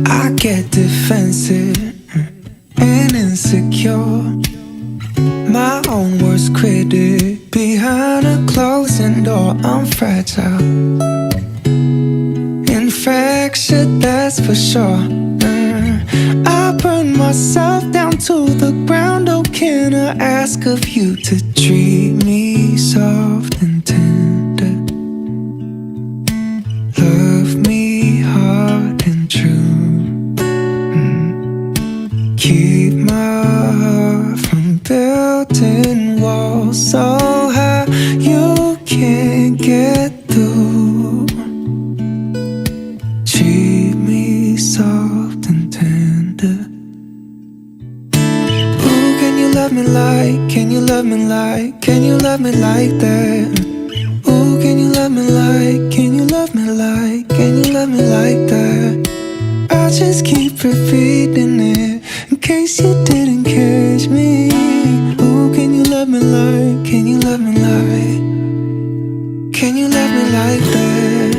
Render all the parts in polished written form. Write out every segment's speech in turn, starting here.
I get defensive and insecure, my own worst critic. Behind a closing door, I'm fragile, infractured, that's for sure. I burn myself down to the ground. Oh, can I ask of you to treat me soft and tender? Love me hard and true. Keep my heart from building walls so high you can't get through. Treat me soft and tender. Ooh, can you love me like, can you love me like, can you love me like that? Ooh, can you love me like, can you love me like, can you love me like that? I just keep repeating it in case you didn't catch me. Ooh, can you love me like, can you love me like, can you love me like that?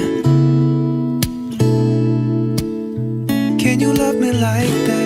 Can you love me like that?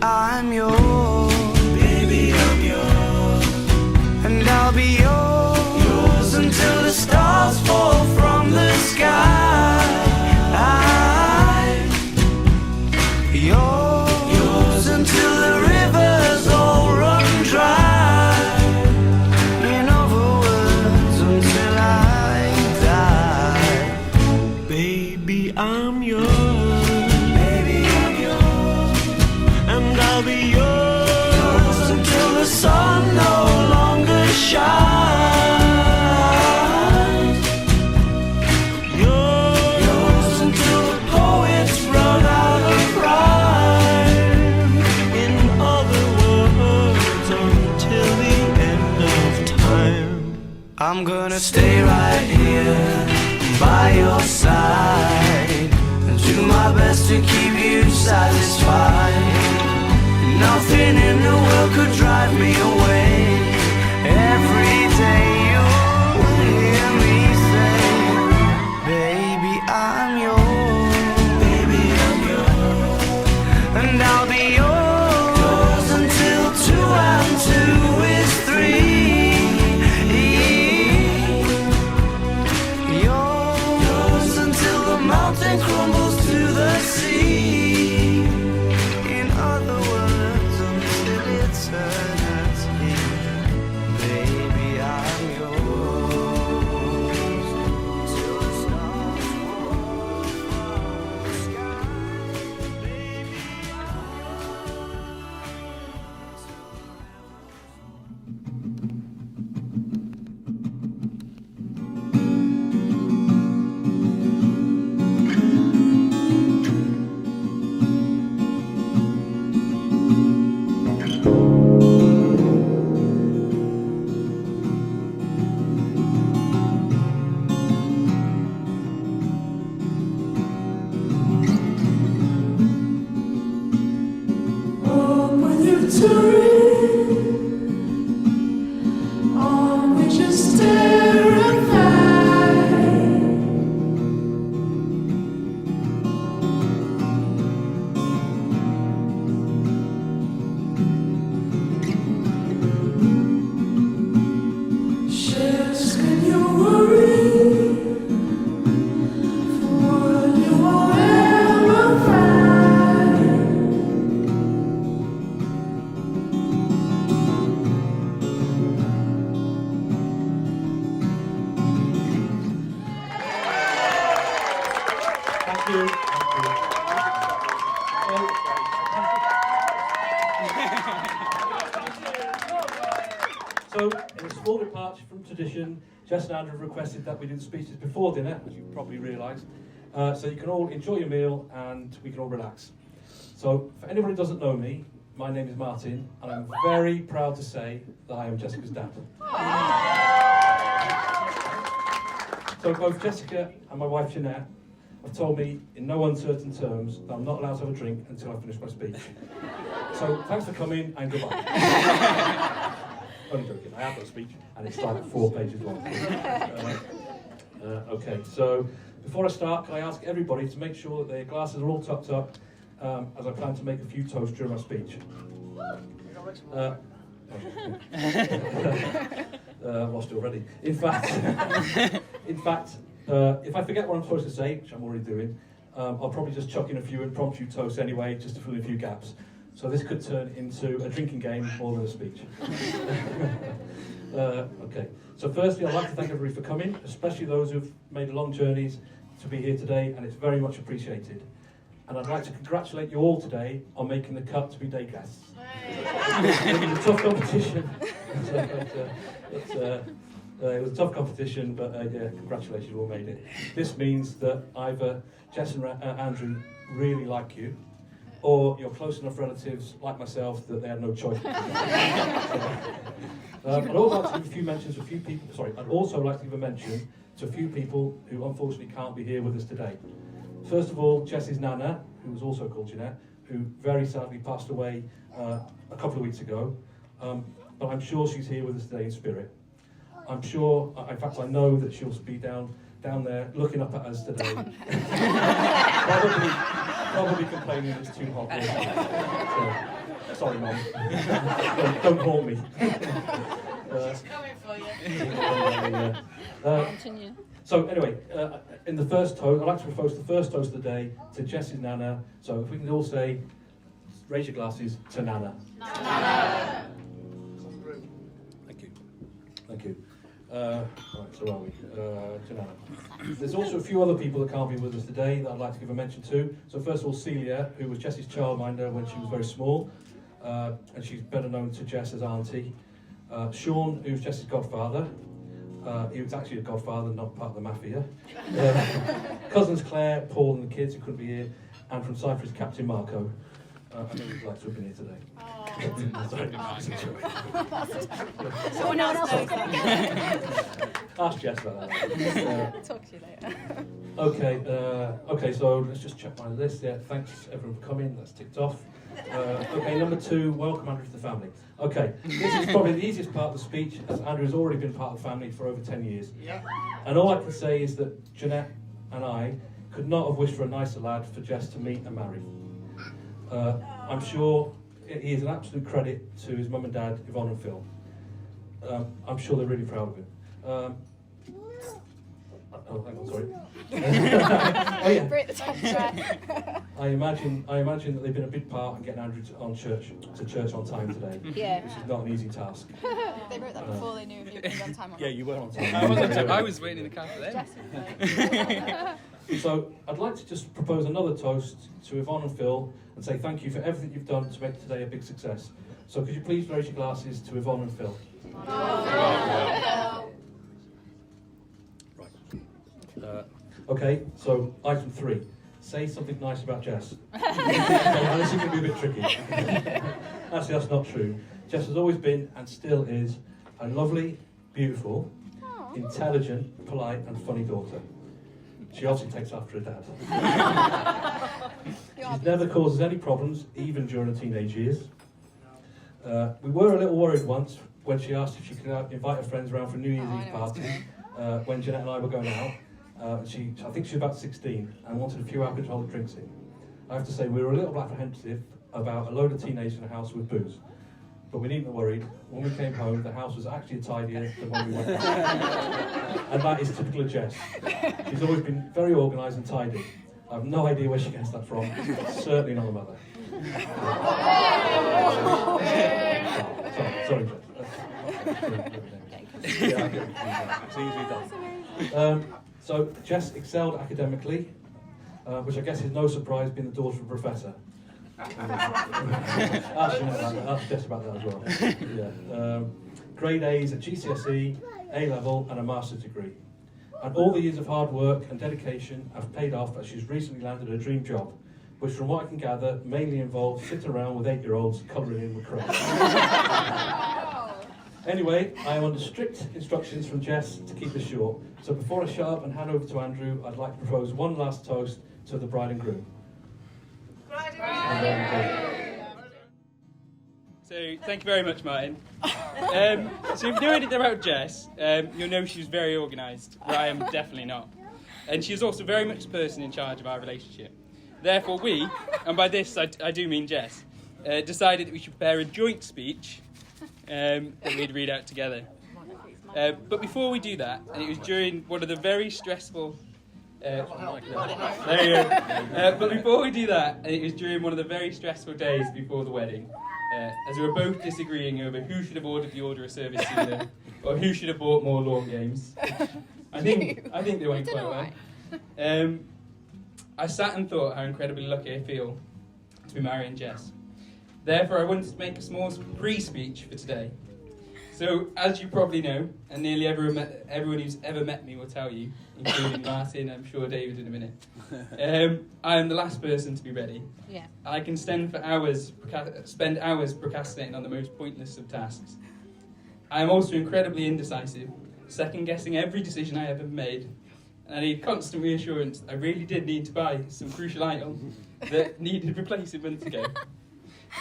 I'm yours, baby, I'm yours, and I'll be yours until the stars fall from the sky. Yours until the rivers all run dry. In other words, until I die. Baby, I'm yours. I'll be yours until the sun no longer shines. Yours until the poets run out of rhyme. In other words, until the end of time. I'm gonna stay right here by your side and do my best to keep you satisfied. Nothing in the world could drive me away. Every day you'll hear me say, baby, I'm yours. Baby, I'm yours. And I'll be yours until 2 and 2 is 3. Yours until the mountain crumbles to the sea. In other words, eternity, baby, entering, on which is terrified. Shares in your worry for what you won't ever find. Thank you. So, in a small departure from tradition, Jess and Andrew have requested that we do the speeches before dinner, as you probably realised, so you can all enjoy your meal and we can all relax. So, for anybody who doesn't know me, my name is Martin, and I'm very proud to say that I am Jessica's dad. So, both Jessica and my wife Jeanette have told me in no uncertain terms that I'm not allowed to have a drink until I finish my speech. So, thanks for coming and goodbye. Only joking, I have got a speech and it's like 4 pages long. Okay, so before I start, can I ask everybody to make sure that their glasses are all topped up as I plan to make a few toasts during my speech. I've lost it already. In fact, if I forget what I'm supposed to say, which I'm already doing, I'll probably just chuck in a few impromptu toasts anyway, just to fill in a few gaps. So this could turn into a drinking game more than a speech. Okay, so firstly I'd like to thank everybody for coming, especially those who've made long journeys to be here today, and it's very much appreciated. And I'd like to congratulate you all today on making the cut to be day guests. It was a tough competition. It was a tough competition, but yeah, congratulations, you all made it. This means that either Jess and Andrew really like you, or you're close enough relatives, like myself, that they had no choice. I'd also like to give a few mentions to a few people. Sorry, I'd also like to give a mention to a few people who unfortunately can't be here with us today. First of all, Jess's nana, who was also called Jeanette, who very sadly passed away a couple of weeks ago. But I'm sure she's here with us today in spirit. I'm sure, in fact, I know that she'll be down there looking up at us today. Probably complaining it's too hot. So, sorry, Mum. Don't haunt me. She's coming for you. Continue. So anyway, in the first toast, I'd like to propose the first toast of the day to Jess's nana. So if we can all say, raise your glasses to Nana. Nana. Thank you. Thank you. Right, so where are we? To Nana. There's also a few other people that can't be with us today that I'd like to give a mention to. So first of all, Celia, who was Jess's childminder when she was very small, and she's better known to Jess as Auntie. Sean, who's Jess's godfather. He was actually a godfather, not part of the mafia. Cousins Claire, Paul and the kids who couldn't be here, and from Cyprus, Captain Marco. I know he'd like to have been here today. Sorry, Someone else knows. Ask Jess about that. Talk to you later. Okay, so let's just check my list. Yeah, thanks everyone for coming, that's ticked off. Okay, number 2, welcome Andrew to the family. Okay, this is probably the easiest part of the speech, as Andrew has already been part of the family for over 10 years. Yeah. And all I can say is that Jeanette and I could not have wished for a nicer lad for Jess to meet and marry. I'm sure he is an absolute credit to his mum and dad, Yvonne and Phil. I'm sure they're really proud of him. Oh, hang on, sorry. Oh yeah. Break the temperature. I imagine that they've been a big part in getting Andrew to church on time today. Yeah. Which is not an easy task. They wrote that before they knew if you were on time or not. Yeah, you were on time. I was waiting in the car for them. So I'd like to just propose another toast to Yvonne and Phil and say thank you for everything you've done to make today a big success. So could you please raise your glasses to Yvonne and Phil? Right. Okay, so item 3. Say something nice about Jess. This is going to be a bit tricky. Actually, that's not true. Jess has always been and still is a lovely, beautiful, intelligent, polite and funny daughter. She obviously takes after her dad. She's never causes any problems, even during her teenage years. We were a little worried once when she asked if she could invite her friends around for a New Year's Oh, I Eve know what party to when Jeanette and I were going out. I think she was about 16 and wanted a few alcoholic drinks in. I have to say, we were a little apprehensive about a load of teenagers in a house with booze. But we needn't have worried. When we came home, the house was actually tidier than when we went out. And that is typical of Jess. She's always been very organised and tidy. I have no idea where she gets that from. Certainly not the mother. Sorry, Jess. So Jess excelled academically, which I guess is no surprise being the daughter of a professor. Actually, no, that's just about that as well. Yeah. Grade A's at GCSE, A-level and a master's degree. And all the years of hard work and dedication have paid off as she's recently landed her dream job, which from what I can gather mainly involves sitting around with 8-year-olds colouring in with crayons. Anyway, I am under strict instructions from Jess to keep this short, so before I shut up and hand over to Andrew, I'd like to propose one last toast to the bride and groom. So, thank you very much, Martin. So, if you know anything about Jess, you'll know she's very organised, but I am definitely not. And she's also very much the person in charge of our relationship. Therefore, we, and by this I do mean Jess, decided that we should prepare a joint speech that we'd read out together. But before we do that, and it was during one of the very stressful... there you go. But before we do that, and it was during one of the very stressful days before the wedding, as we were both disagreeing over who should have ordered the order of service sooner, or who should have bought more lawn games. I think they went quite well. I sat and thought how incredibly lucky I feel to be marrying Jess. Therefore, I wanted to make a small pre-speech for today. So, as you probably know, and nearly everyone who's ever met me will tell you, including Martin, I'm sure David in a minute, I am the last person to be ready. Yeah. I can spend hours procrastinating on the most pointless of tasks. I am also incredibly indecisive, second-guessing every decision I ever made, and I need constant reassurance I really did need to buy some crucial item that needed replacing months ago.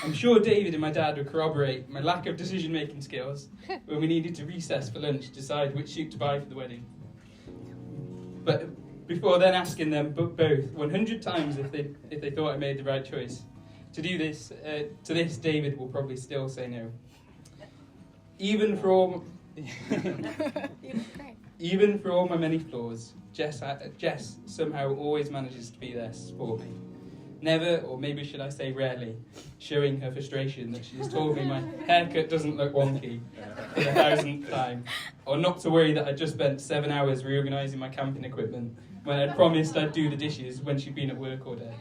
I'm sure David and my dad would corroborate my lack of decision-making skills when we needed to recess for lunch to decide which suit to buy for the wedding. But before then asking them both 100 times if they thought I made the right choice. To this, David will probably still say no. Even for all my many flaws, Jess somehow always manages to be there to support me. Never, or maybe should I say rarely, showing her frustration that she has told me my haircut doesn't look wonky for the 1,000th time, or not to worry that I just spent 7 hours reorganising my camping equipment when I'd promised I'd do the dishes when she'd been at work all day.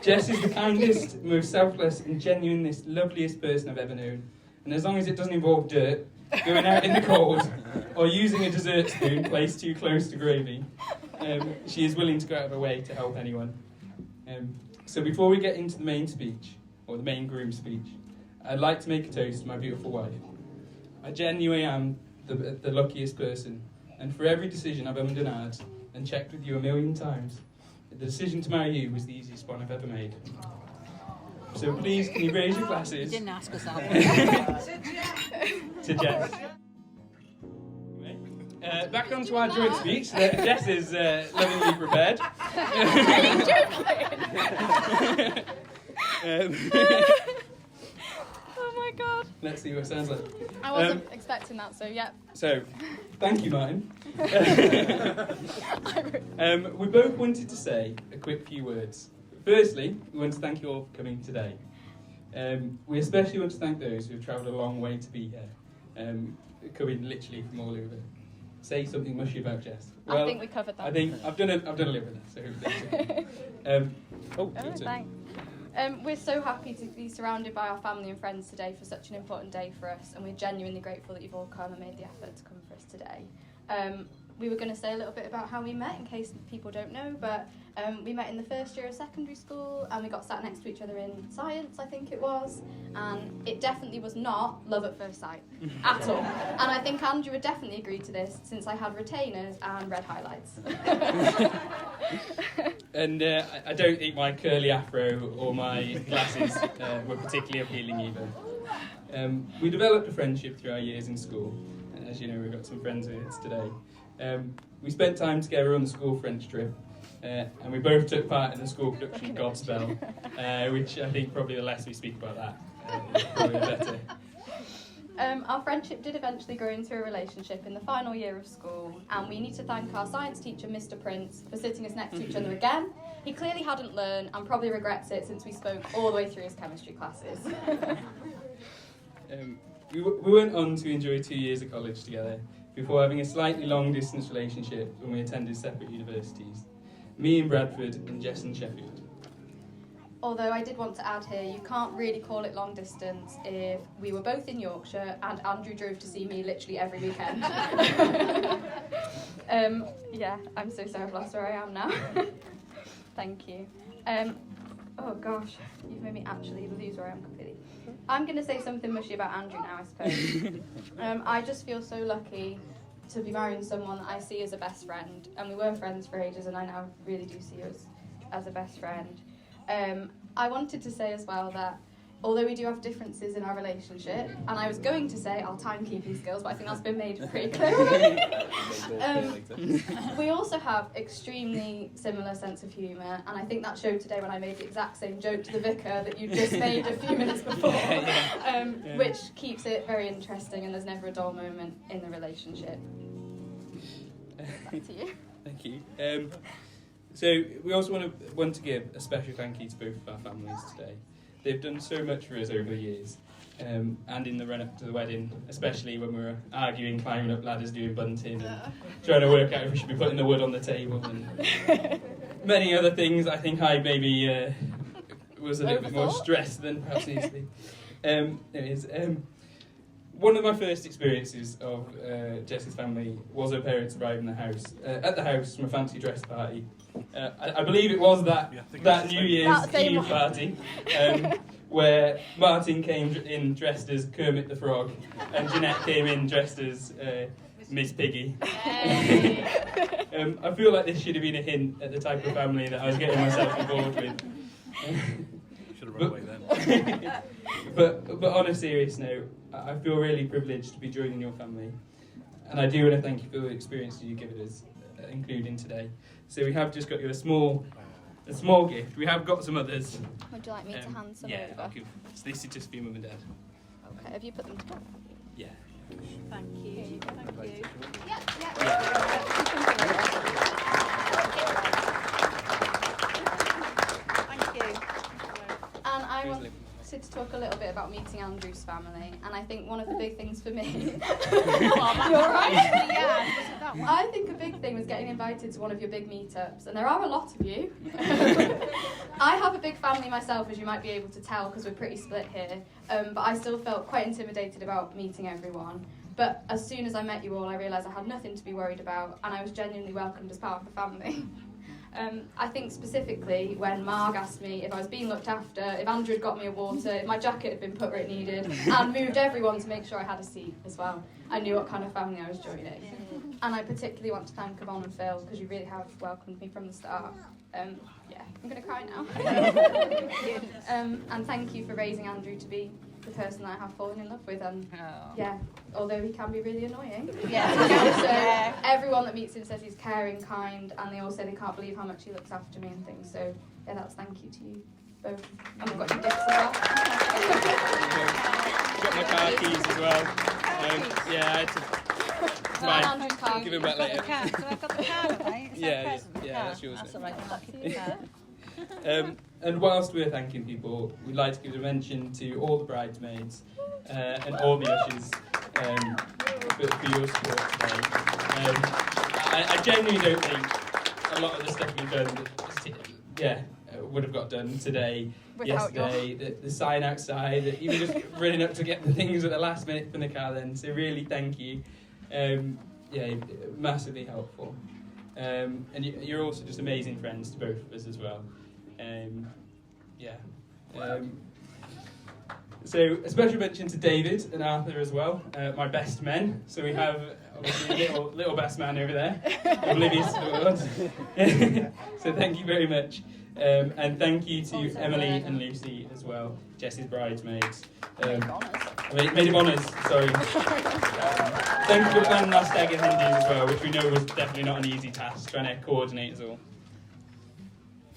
Jess is the kindest, most selfless and genuinest, loveliest person I've ever known, and as long as it doesn't involve dirt, going out in the cold, or using a dessert spoon placed too close to gravy, she is willing to go out of her way to help anyone. So before we get into the main speech, or the main groom speech, I'd like to make a toast to my beautiful wife. I genuinely am the luckiest person, and for every decision I've ummed and ahed, and checked with you 1,000,000 times, the decision to marry you was the easiest one I've ever made. So please, can you raise your glasses? You didn't ask us that. To Jess. Back on to our joint speech that Jess is lovingly prepared. Oh my god. Let's see what it sounds like. I wasn't expecting that, so yeah. So, thank you, Martin. We both wanted to say a quick few words. Firstly, we want to thank you all for coming today. We especially want to thank those who have travelled a long way to be here, coming literally from all over. Say something mushy about Jess. Well, I think we covered that. I think I've done a little bit of that, so hopefully Thanks. We're so happy to be surrounded by our family and friends today for such an important day for us, and we're genuinely grateful that you've all come and made the effort to come for us today. we were going to say a little bit about how we met in case people don't know, but we met in the first year of secondary school and we got sat next to each other in science, I think it was, and it definitely was not love at first sight at all. And I think Andrew would definitely agree to this since I had retainers and red highlights. And I don't think my curly afro or my glasses were particularly appealing either. We developed a friendship through our years in school, and as you know, we've got some friends with us today. We spent time together on the school French trip, and we both took part in the school production Godspell, which I think probably the less we speak about that, probably the better. Our friendship did eventually grow into a relationship in the final year of school, and we need to thank our science teacher, Mr. Prince, for sitting us next to each other again. He clearly hadn't learned and probably regrets it since we spoke all the way through his chemistry classes. We went on to enjoy 2 years of college together before having a slightly long-distance relationship when we attended separate universities. Me in Bradford and Jess in Sheffield. Although I did want to add here, you can't really call it long distance if we were both in Yorkshire and Andrew drove to see me literally every weekend. Yeah, I'm so sorry I've lost where I am now. Thank you. Oh gosh, you've made me actually lose where I am completely. I'm going to say something mushy about Andrew now, I suppose. I just feel so lucky to be marrying someone that I see as a best friend, and we were friends for ages, and I now really do see us as a best friend. I wanted to say as well that although we do have differences in our relationship, and I was going to say our timekeeping skills, but I think that's been made pretty clear already. We also have extremely similar sense of humour, and I think that showed today when I made the exact same joke to the vicar that you just made a few minutes before, which keeps it very interesting, and there's never a dull moment in the relationship. Back to you. Thank you. So we also want to give a special thank you to both of our families today. They've done so much for us over the years, and in the run-up to the wedding, especially when we were arguing, climbing up ladders, doing bunting, and trying to work out if we should be putting the wood on the table, and many other things. I think I maybe was a little bit more stressed than perhaps needs to be. One of my first experiences of Jess's family was her parents arriving at the house from a fancy dress party. I believe it was that New Year's Eve party where Martin came in dressed as Kermit the Frog and Jeanette came in dressed as Miss Piggy. I feel like this should have been a hint at the type of family that I was getting myself involved with. Should have run away then. But on a serious note, I feel really privileged to be joining your family, and I do want to thank you for the experiences you've given us, including today. So we have just got you a small gift. We have got some others. Would you like me to hand some yeah, over? I'll give. So this is just for your mum and dad. Okay, have you put them together? Yeah. Thank you. Thank you. Thank you. And I wanted to talk a little bit about meeting Andrew's family, and I think one of the big things for me... You're right. Yeah, that one. I think a big thing was getting invited to one of your big meetups, and there are a lot of you. I have a big family myself, as you might be able to tell, because we're pretty split here, but I still felt quite intimidated about meeting everyone. But as soon as I met you all, I realised I had nothing to be worried about, and I was genuinely welcomed as part of the family. I think specifically when Marg asked me if I was being looked after, if Andrew had got me a water, if my jacket had been put where it needed, and moved everyone to make sure I had a seat as well. I knew what kind of family I was joining. And I particularly want to thank Yvonne and Phil, because you really have welcomed me from the start. Yeah, I'm going to cry now. And thank you for raising Andrew to be the person that I have fallen in love with, and yeah, although he can be really annoying. Yeah. So everyone that meets him says he's caring, kind, and they all say they can't believe how much he looks after me and things. So yeah, that's thank you to you both. And we've got your gifts as well. Got my car keys as well. Yeah, I had to. Andrew's car. Give him back later. So I've got the card, have I? It's Yeah, a present, the yeah, card. that's yours, That's then. all right, lucky card. And whilst we're thanking people, we'd like to give a mention to all the bridesmaids and all the ushers for your support today. I genuinely don't think a lot of the stuff we've done would have got done today, Without yesterday, the sign outside, even just running up to get the things at the last minute from the car then. So really thank you. yeah, massively helpful. And you're also just amazing friends to both of us as well. Yeah. So a special mention to David and Arthur as well, my best men. So we have obviously a little best man over there, oblivious to the world. So thank you very much. And thank you to Emily and Lucy as well, Jess's bridesmaids. Maid of honours, sorry. Thank you for planning our stag in Hindi as well, which we know was definitely not an easy task, trying to coordinate us all.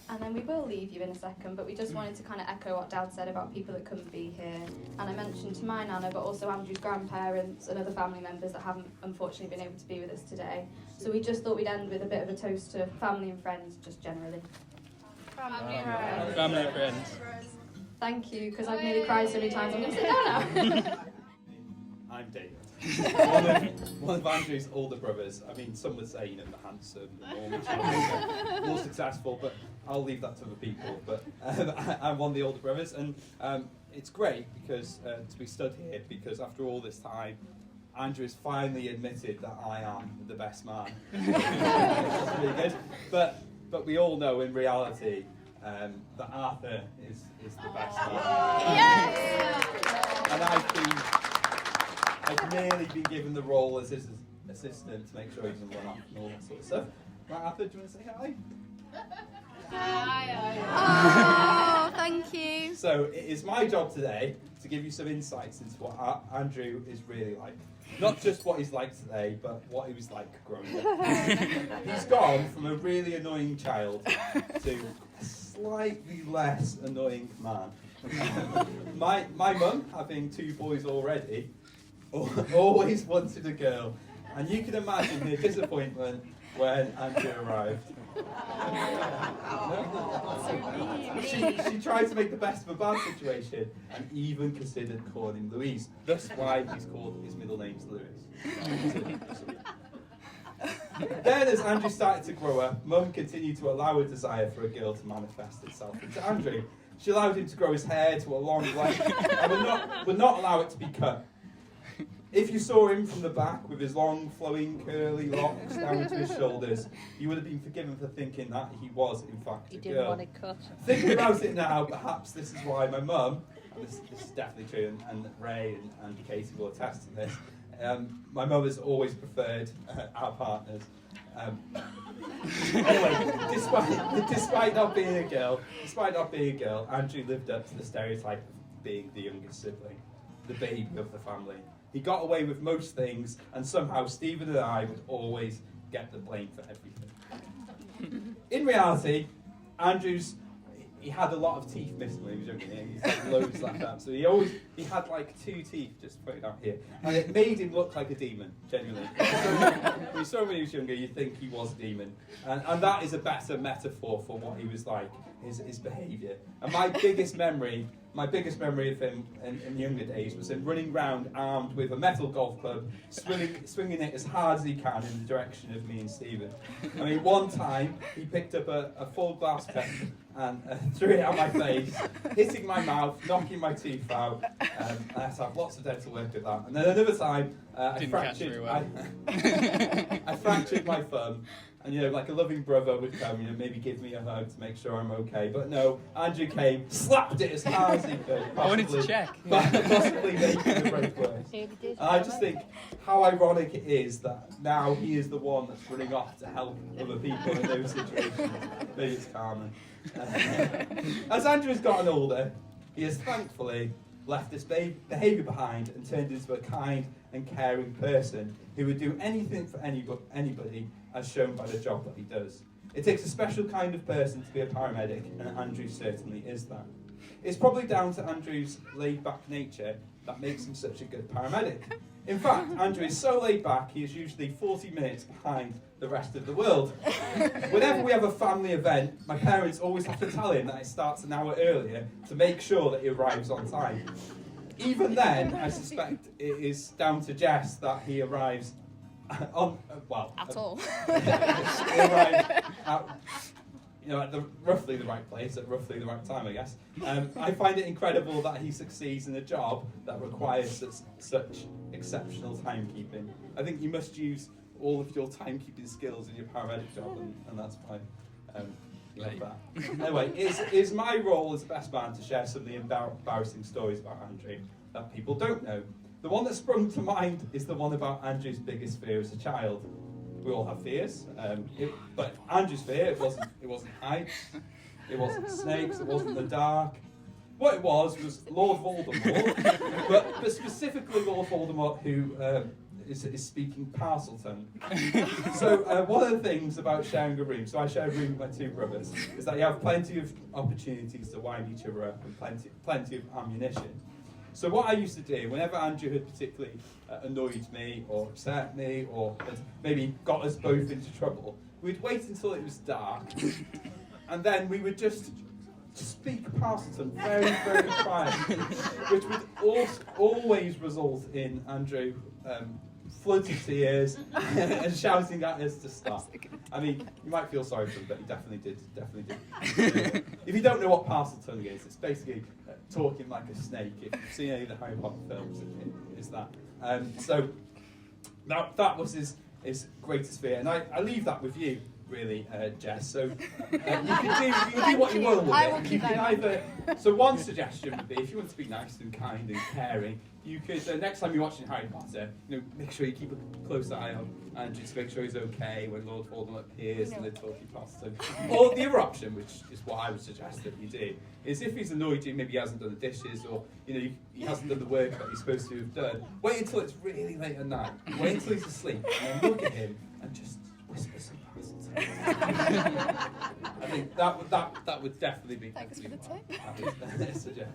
And then we will leave you in a second, but we just wanted to kind of echo what Dad said about people that couldn't be here. And I mentioned to my nana, but also Andrew's grandparents and other family members that haven't unfortunately been able to be with us today. So we just thought we'd end with a bit of a toast to family and friends, just generally. Family and friends. Family and friends. Thank you, because I've nearly cried so many times. I'm going to sit down now. I'm David. one of Andrew's older brothers. I mean, some would say, the handsome, the more successful, but I'll leave that to other people. But I'm one of the older brothers, and it's great because to be stood here, because after all this time, Andrew has finally admitted that I am the best man. It's really good. But we all know in reality that Arthur is the best man. Yes! And I've merely been given the role as his assistant to make sure he doesn't run off and all that sort of stuff. Right, Arthur, do you want to say hi? Oh, thank you. So it is my job today to give you some insights into what Andrew is really like. Not just what he's like today, but what he was like growing up. He's gone from a really annoying child to a slightly less annoying man. My mum, having 2 boys already, always wanted a girl, and you can imagine her disappointment when Andrew arrived. She tried to make the best of a bad situation and even considered calling him Louise. That's why he's called, his middle name's Lewis. Then as Andrew started to grow up, Mum continued to allow a desire for a girl to manifest itself into Andrew. She allowed him to grow his hair to a long length and would not allow it to be cut. If you saw him from the back with his long, flowing, curly locks down to his shoulders, you would have been forgiven for thinking that he was, in fact, a girl. You didn't want it cut. Thinking about it now, perhaps this is why my mum, and this is definitely true, and Ray and Katie will attest to this, my mum has always preferred our partners. Anyway, despite not being a girl, Andrew lived up to the stereotype of being the youngest sibling, the baby of the family. He got away with most things, and somehow Stephen and I would always get the blame for everything. In reality, he had a lot of teeth missing when he was younger. He's had loads like that. So he had like 2 teeth just put it out here. And it made him look like a demon, genuinely. When you saw him when he was younger, you'd think he was a demon. And that is a better metaphor for what he was like, his behaviour. And my biggest memory of him in younger days was him running round armed with a metal golf club, swinging it as hard as he can in the direction of me and Stephen. I mean, one time he picked up a full glass cup and threw it at my face, hitting my mouth, knocking my teeth out. I had to have lots of dental work with that. And then another time, I fractured my thumb. And like a loving brother would come, maybe give me a hug to make sure I'm okay. But no, Andrew came, slapped it as hard as he could. I wanted to check. Possibly making the break worse. And I just think how ironic it is that now he is the one that's running off to help other people in those situations. Maybe it's karma. As Andrew has gotten older, he has thankfully left this behaviour behind and turned into a kind and caring person who would do anything for anybody, as shown by the job that he does. It takes a special kind of person to be a paramedic, and Andrew certainly is that. It's probably down to Andrew's laid-back nature that makes him such a good paramedic. In fact, Andrew is so laid back, he is usually 40 minutes behind the rest of the world. Whenever we have a family event, my parents always have to tell him that it starts an hour earlier to make sure that he arrives on time. Even then, I suspect it is down to Jess that he arrives at all. He arrives at roughly the right place at roughly the right time, I guess. I find it incredible that he succeeds in a job that requires such exceptional timekeeping. I think you must use all of your timekeeping skills in your paramedic job, and that's fine. Love that. Anyway, it's my role as best man to share some of the embarrassing stories about Andrew that people don't know. The one that sprung to mind is the one about Andrew's biggest fear as a child. We all have fears, but Andrew's fear, it wasn't heights, it wasn't snakes, it wasn't the dark. What it was Lord Voldemort, but specifically Lord Voldemort, who is speaking parcel tongue. So one of the things about sharing a room, so I share a room with my two brothers, is that you have plenty of opportunities to wind each other up and plenty of ammunition. So what I used to do, whenever Andrew had particularly annoyed me or upset me or had maybe got us both into trouble, we'd wait until it was dark and then we would just speak Parselton very, very quietly, which would always result in Andrew floods of tears and shouting at us to stop. I mean, you might feel sorry for him, but he definitely did. If you don't know what Parselton is, it's basically talking like a snake. If you've seen any of the Harry Potter films, it is that. So that was his greatest fear, and I leave that with you, really, Jess. So you can do what you will with I will it. keep You can that. either. So one suggestion would be, if you want to be nice and kind and caring, you could next time you're watching Harry Potter, make sure you keep a close eye on Andrew to make sure he's okay when Lord Voldemort appears and they're talking past him. Or the other option, which is what I would suggest that you do, is if he's annoyed you, maybe he hasn't done the dishes or he hasn't done the work that he's supposed to have done. Wait until it's really late at night. Wait until he's asleep and then look at him and just whisper some Parselton. I think that would definitely be. Thanks for the tip. I would suggest.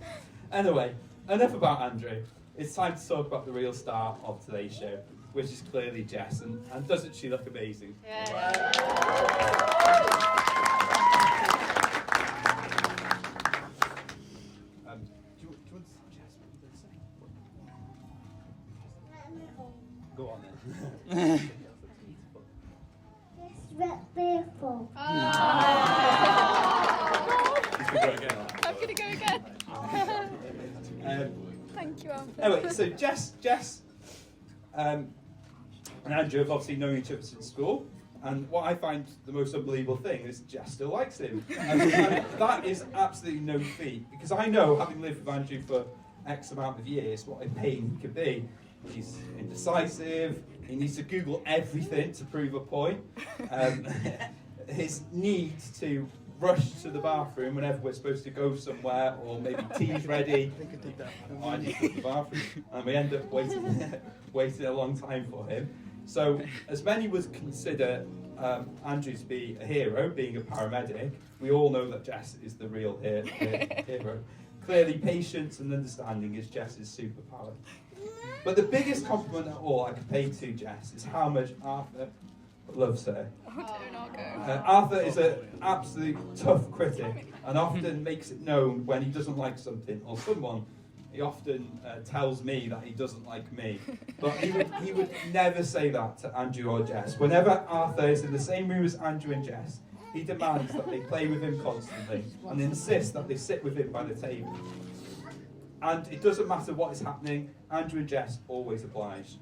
Anyway, enough about Andrew. It's time to talk about the real star of today's show, which is clearly Jess, and doesn't she look amazing? Yeah. Do you want to tell Jess what you're going to say? Go on then. Beautiful. I'm going to go again. Thank you, Alfred. Anyway, so Jess and Andrew have obviously known each other since school, and what I find the most unbelievable thing is Jess still likes him. And that is absolutely no feat, because I know, having lived with Andrew for X amount of years, what a pain he can be. He's indecisive, he needs to Google everything to prove a point. His need to rush to the bathroom whenever we're supposed to go somewhere, or maybe tea's ready. I need to go to the bathroom, and we end up waiting a long time for him. So, as many would consider Andrew to be a hero, being a paramedic, we all know that Jess is the real hero. Clearly, patience and understanding is Jess's superpower. But the biggest compliment of all I could pay to Jess is how much Arthur loves her. Arthur is an absolute tough critic and often makes it known when he doesn't like something or someone. He often tells me that he doesn't like me. But he would never say that to Andrew or Jess. Whenever Arthur is in the same room as Andrew and Jess, he demands that they play with him constantly and insists that they sit with him by the table. And it doesn't matter what is happening, Andrew and Jess always oblige.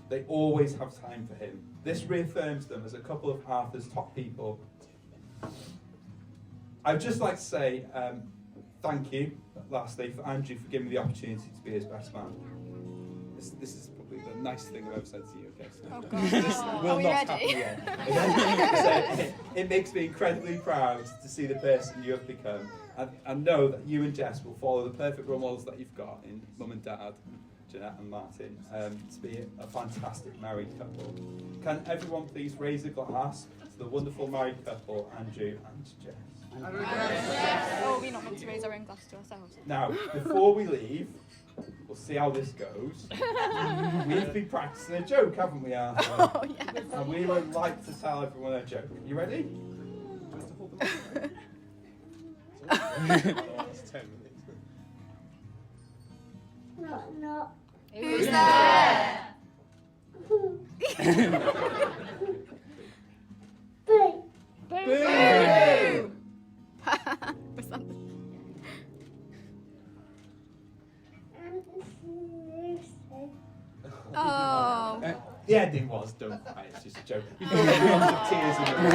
They always have time for him. This reaffirms them as a couple of Arthur's top people. I'd just like to say thank you, lastly, for Andrew for giving me the opportunity to be his best man. This is probably the nicest thing I've ever said to you, okay? So Oh, God. this will Are we not ready? happen again. So it makes me incredibly proud to see the person you have become, and know that you and Jess will follow the perfect role models that you've got in Mum and Dad, Jeanette and Martin, to be a fantastic married couple. Can everyone please raise a glass to the wonderful married couple, Andrew and Jess? Oh, we're not meant to raise our own glass to ourselves. Now, before we leave, we'll see how this goes. We've been practicing a joke, haven't we, Arthur? Oh, yes. And we would like to tell everyone a joke. You ready? Do you want to hold them up? It's 10 minutes. Not. Who's there? Boo. Boo! What's that? And Lucy. Oh. The ending was, don't cry, it's just a joke. You feel lots of tears in the room.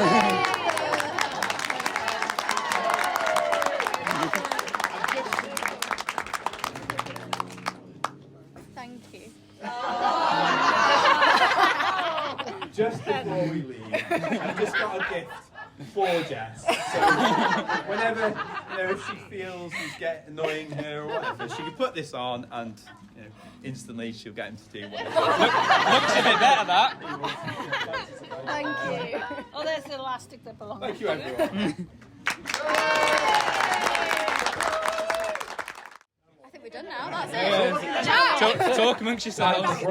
Thank you. Just before we leave, I've just got a gift for Jess. So whenever, if she feels he's getting annoying her or whatever, she can put this on and instantly she'll get him to do whatever. Looks a bit better, that. Thank you. Oh, there's the elastic that belongs. Thank you, everyone. I think we're done now. That's it. Ciao. Talk amongst yourselves.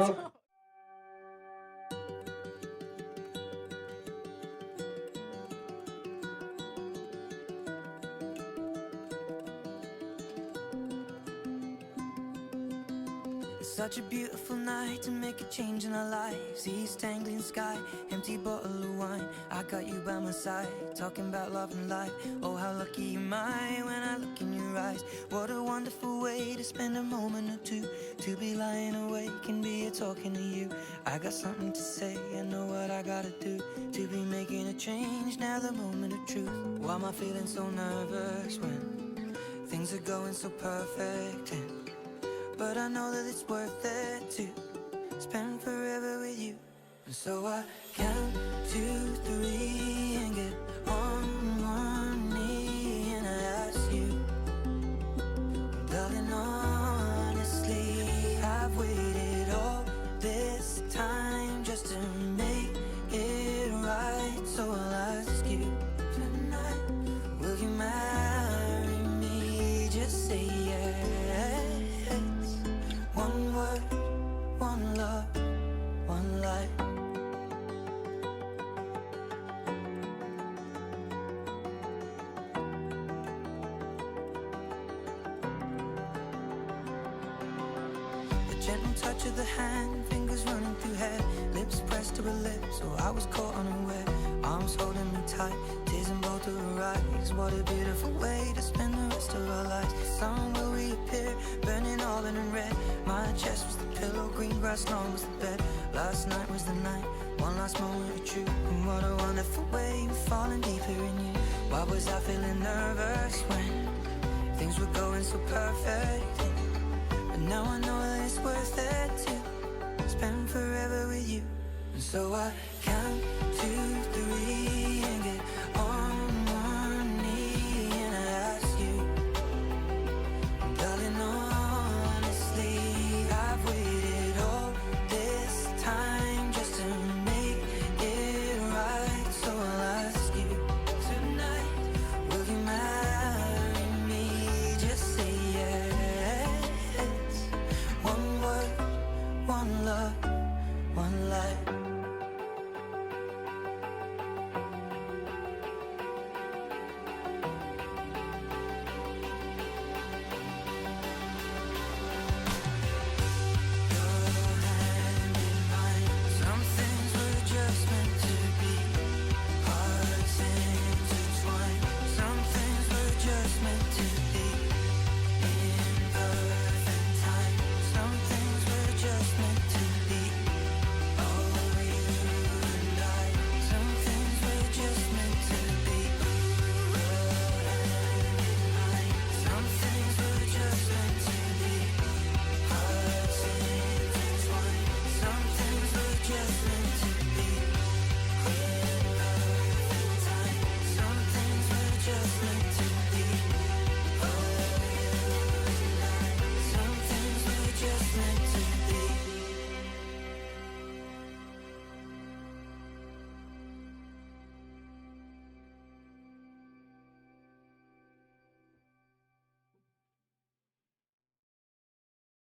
It's such a beautiful night to make a change in our lives. East Anglian sky, empty bottle of wine. I got you by my side, talking about love and life. Oh, how lucky am I when I look in your eyes. What a wonderful way to spend a moment or two. To be lying awake and be here talking to you. I got something to say, I know what I gotta do. To be making a change, now the moment of truth. Why am I feeling so nervous when things are going so perfect? But I know that it's worth it to spend forever with you. And so I count 2, 3 and get on one knee and I ask you, darling, honestly, I've waited all this time just to make it right. So I'll ask you tonight, will you marry me? Just say yes. One word, one love, one life. A gentle touch of the hand, fingers running through hair, lips pressed to her lips, so I was caught unaware. Arms holding me tight, tears in both of her eyes. What a beautiful way to spend the rest of our lives. The sun will reappear, burning auburn and red. My chest was the pillow, green grass lawn was the bed. Last night was the night, one last moment of truth. And what a wonderful way of falling deeper in you. Why was I feeling nervous when things were going so perfect? But now I know that it's worth it to spend forever with you. And so I count 2, 3